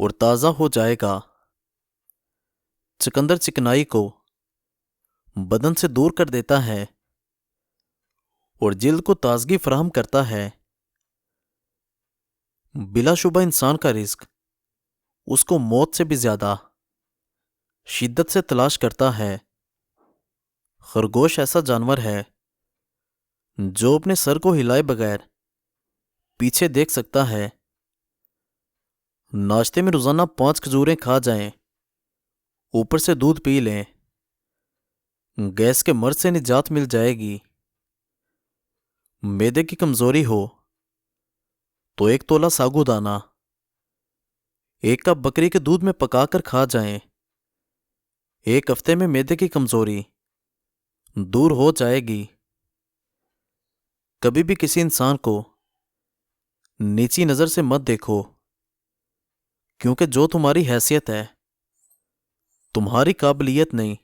اور تازہ ہو جائے گا۔ چقندر چکنائی کو بدن سے دور کر دیتا ہے اور جلد کو تازگی فراہم کرتا ہے۔ بلا شبہ انسان کا رزق اس کو موت سے بھی زیادہ شدت سے تلاش کرتا ہے۔ خرگوش ایسا جانور ہے جو اپنے سر کو ہلائے بغیر پیچھے دیکھ سکتا ہے۔ ناشتے میں روزانہ 5 کھجوریں کھا جائیں، اوپر سے دودھ پی لیں، گیس کے مرض سے نجات مل جائے گی۔ معدے کی کمزوری ہو تو 1 تولہ ساگو دانہ 1 کپ بکری کے دودھ میں پکا کر کھا جائیں، 1 ہفتے میں معدے کی کمزوری دور ہو جائے گی۔ کبھی بھی کسی انسان کو نیچی نظر سے مت دیکھو، کیونکہ جو تمہاری حیثیت ہے تمہاری قابلیت نہیں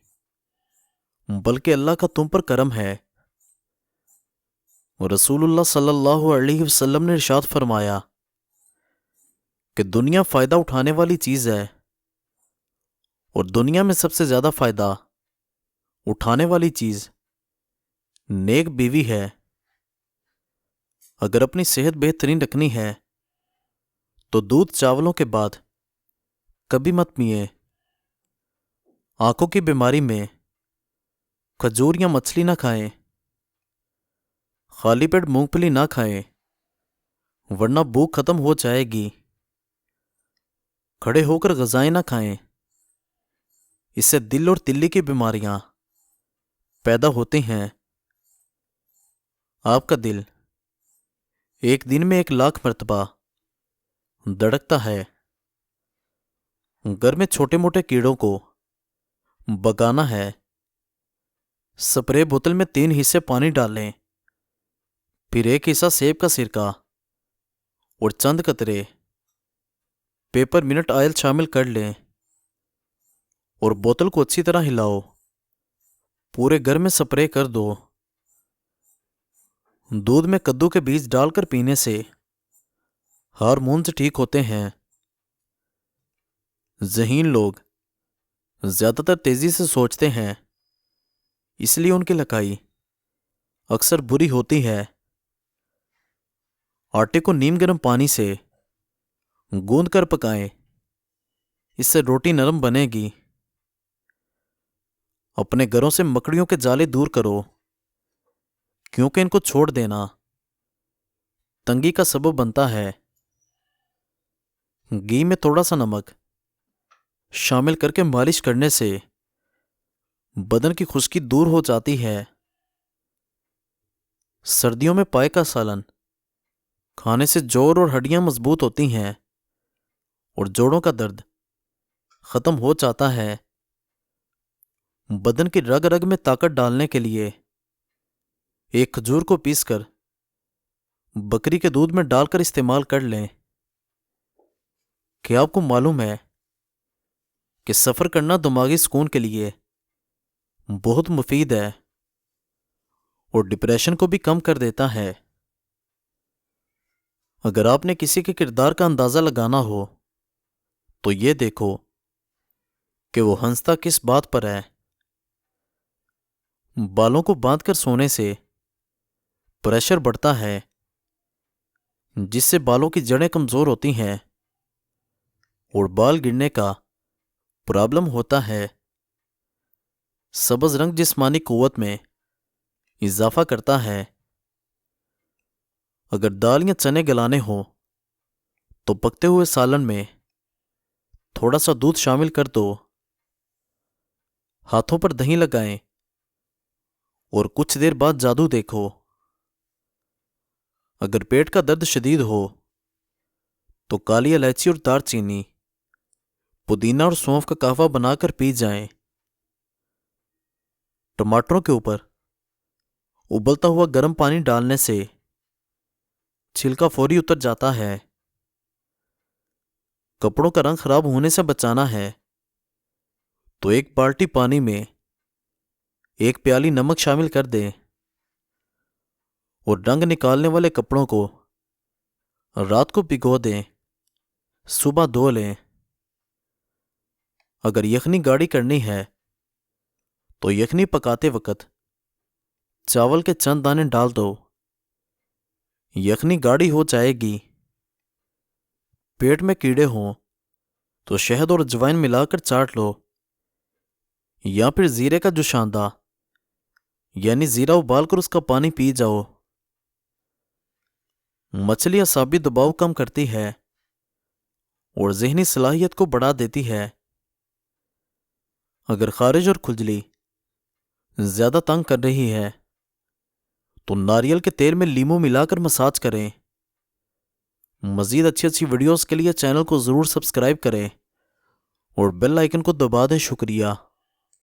بلکہ اللہ کا تم پر کرم ہے۔ رسول اللہ صلی اللہ علیہ وسلم نے ارشاد فرمایا کہ دنیا فائدہ اٹھانے والی چیز ہے اور دنیا میں سب سے زیادہ فائدہ اٹھانے والی چیز نیک بیوی ہے۔ اگر اپنی صحت بہترین رکھنی ہے تو دودھ چاولوں کے بعد کبھی مت پیئیں۔ آنکھوں کی بیماری میں کھجور یا مچھلی نہ کھائیں، خالی پیٹ مونگ پھلی نہ کھائیں ورنہ بھوک ختم ہو جائے گی۔ کھڑے ہو کر غذائیں نہ کھائیں، اس سے دل اور تلی کی بیماریاں پیدا ہوتی ہیں۔ آپ کا دل ایک دن میں 1,00,000 مرتبہ دھڑکتا ہے۔ گھر میں چھوٹے موٹے کیڑوں کو بگانا ہے۔ سپرے بوتل میں 3 حصے پانی ڈالیں، پھر 1 حصہ سیب کا سرکہ اور چند قطرے پیپر منٹ آئل شامل کر لیں اور بوتل کو اچھی طرح ہلاؤ، پورے گھر میں سپرے کر دو۔ دودھ میں کدو کے بیج ڈال کر پینے سے ہارمونز ٹھیک ہوتے ہیں۔ ذہین لوگ زیادہ تر تیزی سے سوچتے ہیں، اس لیے ان کی لکائی اکثر بری ہوتی ہے۔ آٹے کو نیم گرم پانی سے گوندھ کر پکائیں، اس سے روٹی نرم بنے گی۔ اپنے گھروں سے مکڑیوں کے جالے دور کرو، کیونکہ ان کو چھوڑ دینا تنگی کا سبب بنتا ہے۔ گھی میں تھوڑا سا نمک شامل کر کے مالش کرنے سے بدن کی خشکی دور ہو جاتی ہے۔ سردیوں میں پائے کا سالن کھانے سے جوڑ اور ہڈیاں مضبوط ہوتی ہیں اور جوڑوں کا درد ختم ہو جاتا ہے۔ بدن کی رگ رگ میں طاقت ڈالنے کے لیے 1 کھجور کو پیس کر بکری کے دودھ میں ڈال کر استعمال کر لیں۔ کیا آپ کو معلوم ہے کہ سفر کرنا دماغی سکون کے لیے بہت مفید ہے اور ڈپریشن کو بھی کم کر دیتا ہے؟ اگر آپ نے کسی کے کردار کا اندازہ لگانا ہو تو یہ دیکھو کہ وہ ہنستا کس بات پر ہے۔ بالوں کو باندھ کر سونے سے پریشر بڑھتا ہے، جس سے بالوں کی جڑیں کمزور ہوتی ہیں اور بال گرنے کا پرابلم ہوتا ہے۔ سبز رنگ جسمانی قوت میں اضافہ کرتا ہے۔ اگر دال یا چنے گلانے ہوں تو پکتے ہوئے سالن میں تھوڑا سا دودھ شامل کر دو۔ ہاتھوں پر دہی لگائیں اور کچھ دیر بعد جادو دیکھو۔ اگر پیٹ کا درد شدید ہو تو کالی الائچی اور دار چینی، پودینہ اور سونف کا قہوہ بنا کر پی جائیں۔ ٹماٹروں کے اوپر ابلتا ہوا گرم پانی ڈالنے سے چھلکا فوری اتر جاتا ہے۔ کپڑوں کا رنگ خراب ہونے سے بچانا ہے تو 1 بالٹی پانی میں 1 پیالی نمک شامل کر دیں اور رنگ نکالنے والے کپڑوں کو رات کو بھگو دیں، صبح دھو لیں۔ اگر یخنی گاڑھی کرنی ہے تو یخنی پکاتے وقت چاول کے چند دانے ڈال دو، یخنی گاڑھی ہو جائے گی۔ پیٹ میں کیڑے ہوں تو شہد اور اجوائن ملا کر چاٹ لو، یا پھر زیرے کا جوشاندہ یعنی زیرہ ابال کر اس کا پانی پی جاؤ۔ مچھلی اعصابی دباؤ کم کرتی ہے اور ذہنی صلاحیت کو بڑھا دیتی ہے۔ اگر خارش اور کھجلی زیادہ تنگ کر رہی ہے تو ناریل کے تیل میں لیمو ملا کر مساج کریں۔ مزید اچھی ویڈیوز کے لیے چینل کو ضرور سبسکرائب کریں اور بیل آئیکن کو دبا دیں۔ شکریہ۔